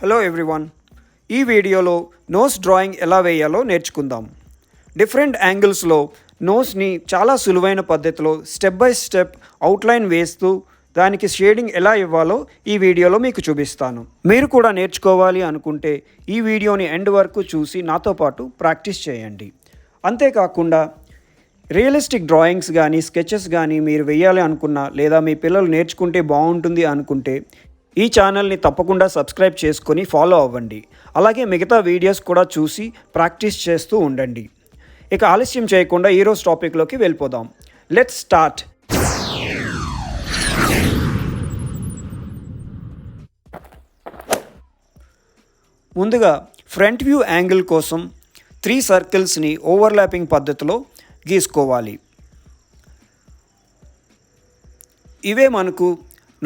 Hello everyone, ఈ వీడియోలో nose drawing ఎలా వేయాలో నేర్చుకుందాం. డిఫరెంట్ యాంగిల్స్లో నోస్ని చాలా సులువైన పద్ధతిలో స్టెప్ బై స్టెప్ అవుట్లైన్ వేస్తూ దానికి షేడింగ్ ఎలా ఇవ్వాలో ఈ వీడియోలో మీకు చూపిస్తాను. మీరు కూడా నేర్చుకోవాలి అనుకుంటే ఈ వీడియోని ఎండ్ వరకు చూసి నాతో పాటు ప్రాక్టీస్ చేయండి. అంతేకాకుండా రియలిస్టిక్ డ్రాయింగ్స్ కానీ స్కెచెస్ కానీ మీరు వేయాలి అనుకున్నా లేదా మీ పిల్లలు నేర్చుకుంటే బాగుంటుంది అనుకుంటే ఈ ఛానల్ని తప్పకుండా సబ్స్క్రైబ్ చేసుకొని ఫాలో అవ్వండి. అలాగే మిగతా వీడియోస్ కూడా చూసి ప్రాక్టీస్ చేస్తూ ఉండండి. ఇక ఆలస్యం చేయకుండా ఈరోజు టాపిక్లోకి వెళ్ళిపోదాం. Let's start. ముందుగా ఫ్రంట్ వ్యూ యాంగిల్ కోసం 3 సర్కిల్స్ని ఓవర్లాపింగ్ పద్ధతిలో గీసుకోవాలి. ఇవే మనకు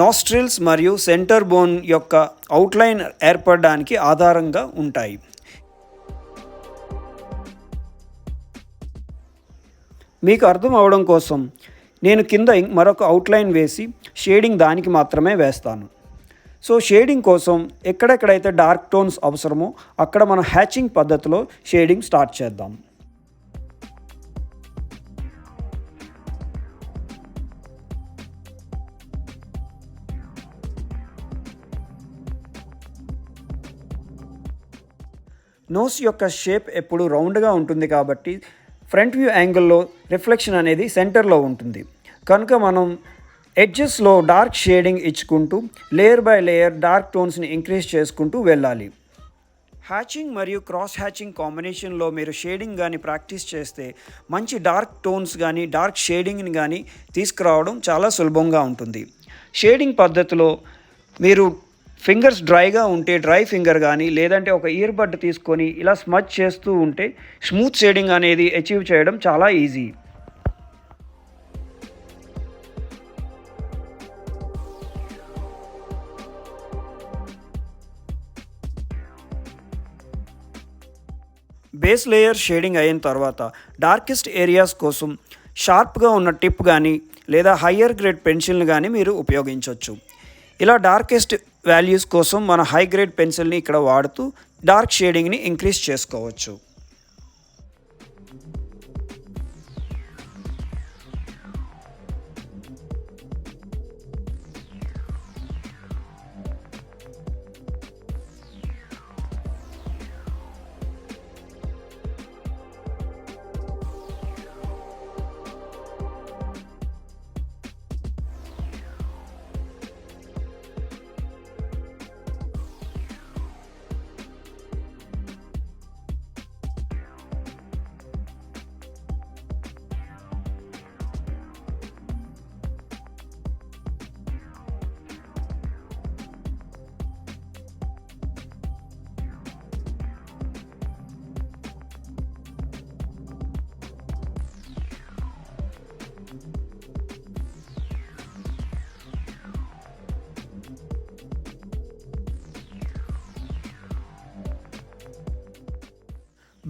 నాస్ట్రిల్స్ మరియు సెంటర్ బోన్ యొక్క అవుట్లైన్ ఏర్పడడానికి ఆధారంగా ఉంటాయి. మీకు అర్థం అవడం కోసం నేను కింద మరొక అవుట్లైన్ వేసి షేడింగ్ దానికి మాత్రమే వేస్తాను. సో షేడింగ్ కోసం ఎక్కడెక్కడైతే డార్క్ టోన్స్ అవసరమో అక్కడ మనం హ్యాచింగ్ పద్ధతిలో షేడింగ్ స్టార్ట్ చేద్దాం. నోస్ యొక్క షేప్ ఎప్పుడు రౌండ్గా ఉంటుంది కాబట్టి ఫ్రంట్ వ్యూ యాంగిల్లో రిఫ్లెక్షన్ అనేది సెంటర్లో ఉంటుంది. కనుక మనం ఎడ్జెస్లో డార్క్ షేడింగ్ ఇచ్చుకుంటూ లేయర్ బై లేయర్ డార్క్ టోన్స్ని ఇంక్రీజ్ చేసుకుంటూ వెళ్ళాలి. హ్యాచింగ్ మరియు క్రాస్ హ్యాచింగ్ కాంబినేషన్లో మీరు షేడింగ్ కానీ ప్రాక్టీస్ చేస్తే మంచి డార్క్ టోన్స్ కానీ డార్క్ షేడింగ్ని కానీ తీసుకురావడం చాలా సులభంగా ఉంటుంది. షేడింగ్ పద్ధతిలో మీరు ఫింగర్స్ డ్రైగా ఉంటే డ్రై ఫింగర్ కానీ లేదంటే ఒక ఇయర్ బడ్ తీసుకొని ఇలా స్మచ్ చేస్తూ ఉంటే స్మూత్ షేడింగ్ అనేది అచీవ్ చేయడం చాలా ఈజీ. బేస్ లేయర్ షేడింగ్ అయిన తర్వాత డార్కెస్ట్ ఏరియాస్ కోసం షార్ప్గా ఉన్న టిప్ కానీ లేదా హయ్యర్ గ్రేడ్ పెన్సిల్ని కానీ మీరు ఉపయోగించవచ్చు. ఇలా డార్కెస్ట్ వాల్యూస్ కోసం మన హై గ్రేడ్ పెన్సిల్ని ఇక్కడ వాడుతూ డార్క్ షేడింగ్ని ఇంక్రీజ్ చేసుకోవచ్చు.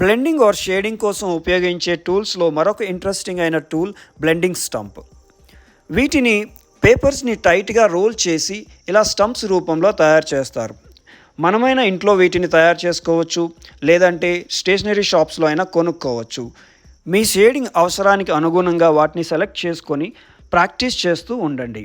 బ్లెండింగ్ ఆర్ షేడింగ్ కోసం ఉపయోగించే టూల్స్లో మరొక ఇంట్రెస్టింగ్ అయిన టూల్ బ్లెండింగ్ స్టంప్. వీటిని పేపర్స్ని టైట్గా రోల్ చేసి ఇలా స్టంప్స్ రూపంలో తయారు చేస్తారు. మనమైనా ఇంట్లో వీటిని తయారు చేసుకోవచ్చు, లేదంటే స్టేషనరీ షాప్స్లో అయినా కొనుక్కోవచ్చు. మీ షేడింగ్ అవసరానికి అనుగుణంగా వాటిని సెలెక్ట్ చేసుకొని ప్రాక్టీస్ చేస్తూ ఉండండి.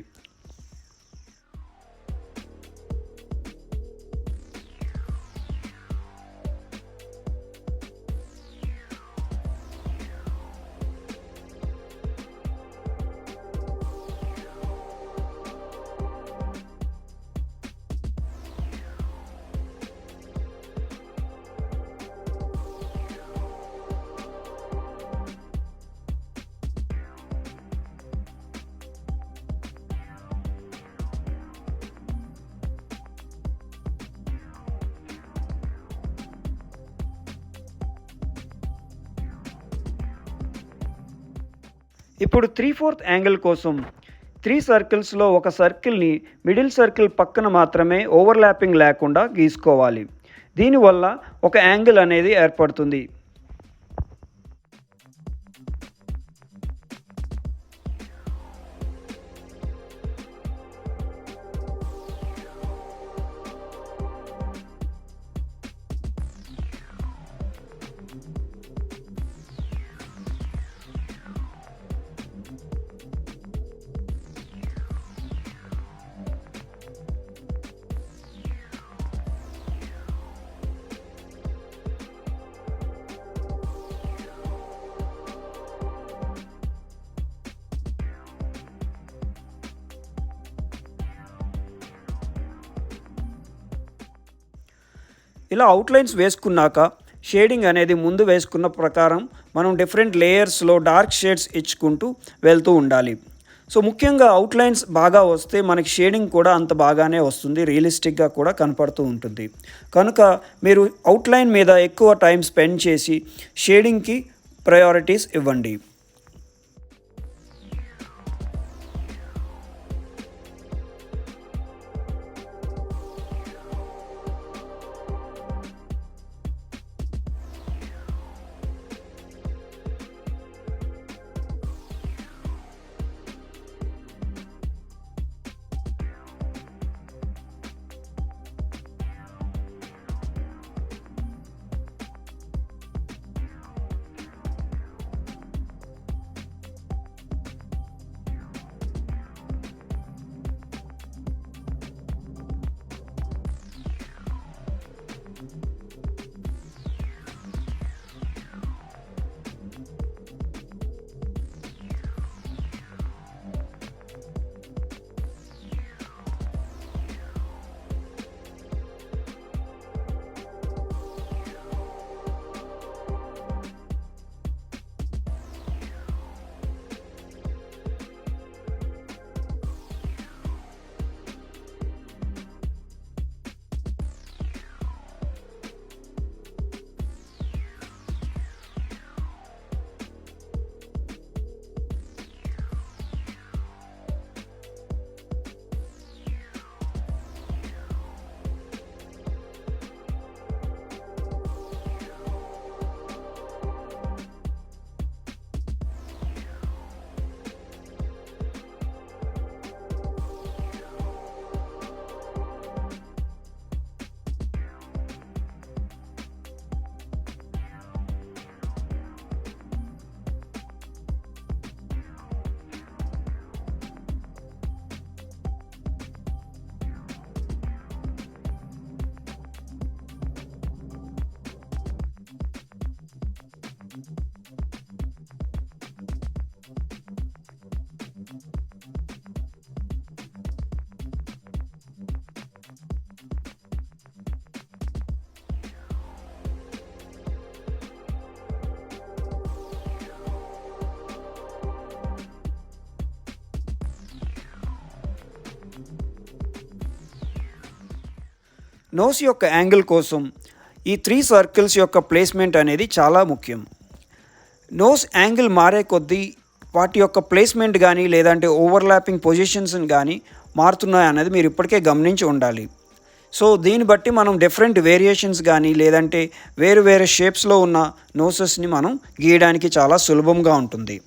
ఇప్పుడు 3/4 యాంగిల్ కోసం 3 సర్కిల్స్లో ఒక సర్కిల్ని మిడిల్ సర్కిల్ పక్కన మాత్రమే ఓవర్లాపింగ్ లేకుండా గీసుకోవాలి. దీనివల్ల ఒక యాంగిల్ అనేది ఏర్పడుతుంది. ఇలా అవుట్లైన్స్ వేసుకున్నాక షేడింగ్ అనేది ముందు వేసుకున్న ప్రకారం మనం డిఫరెంట్ లేయర్స్లో డార్క్ షేడ్స్ ఇచ్చుకుంటూ వెళ్తూ ఉండాలి. సో ముఖ్యంగా అవుట్లైన్స్ బాగా వస్తే మనకి షేడింగ్ కూడా అంత బాగానే వస్తుంది, రియలిస్టిక్గా కూడా కనపడుతూ ఉంటుంది. కనుక మీరు అవుట్లైన్ మీద ఎక్కువ టైం స్పెండ్ చేసి షేడింగ్కి ప్రయారిటీస్ ఇవ్వండి. నోస్ యొక్క యాంగిల్ కోసం ఈ 3 సర్కిల్స్ యొక్క ప్లేస్మెంట్ అనేది చాలా ముఖ్యం. నోస్ యాంగిల్ మారే కొద్దీ వాటి యొక్క ప్లేస్మెంట్ కానీ లేదంటే ఓవర్లాపింగ్ పొజిషన్స్ కానీ మారుతున్నాయి అనేది మీరు ఇప్పటికే గమనించి ఉండాలి. సో దీన్ని బట్టి మనం డిఫరెంట్ వేరియేషన్స్ కానీ లేదంటే వేరు వేరే షేప్స్లో ఉన్న నోసెస్ని మనం గీయడానికి చాలా సులభంగా ఉంటుంది.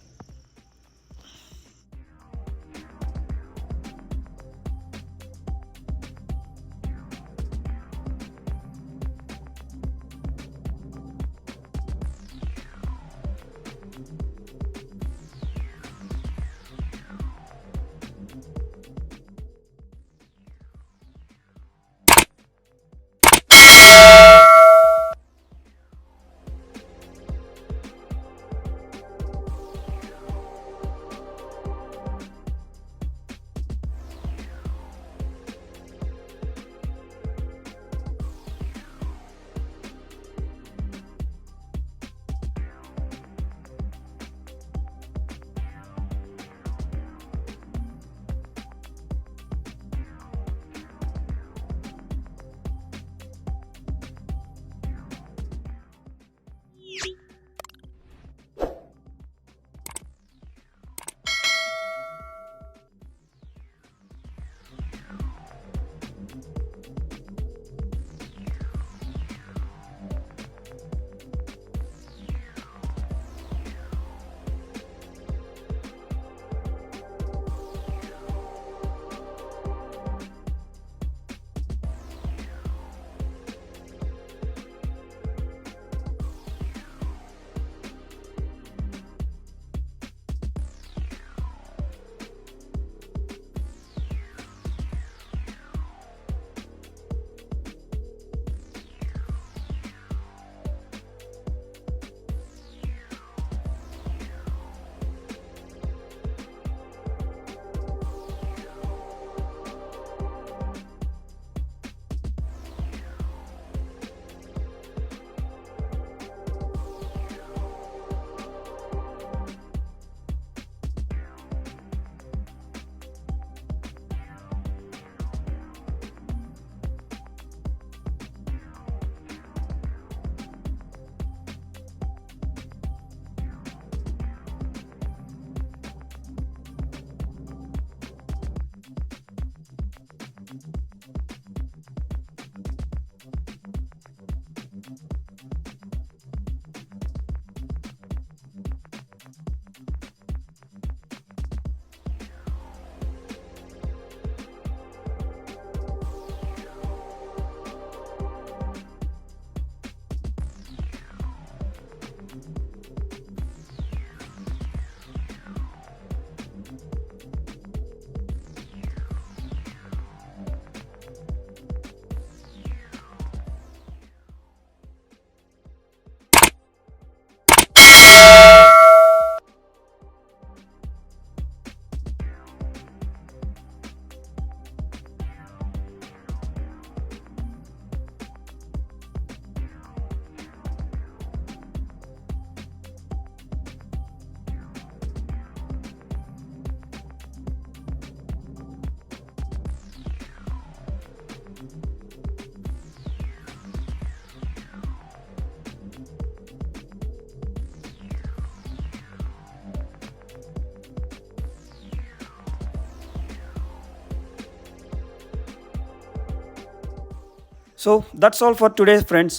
So that's all for today friends.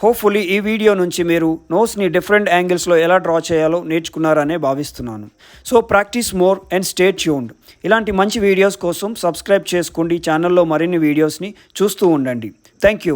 Hopefully ఈ వీడియో నుంచి మీరు నోస్ని డిఫరెంట్ యాంగిల్స్లో ఎలా డ్రా చేయాలో నేర్చుకున్నారనే భావిస్తున్నాను. So practice more and stay tuned. ఇలాంటి మంచి వీడియోస్ కోసం సబ్స్క్రైబ్ చేసుకోండి. ఛానల్లో మరిన్ని వీడియోస్ని చూస్తూ ఉండండి. Thank you.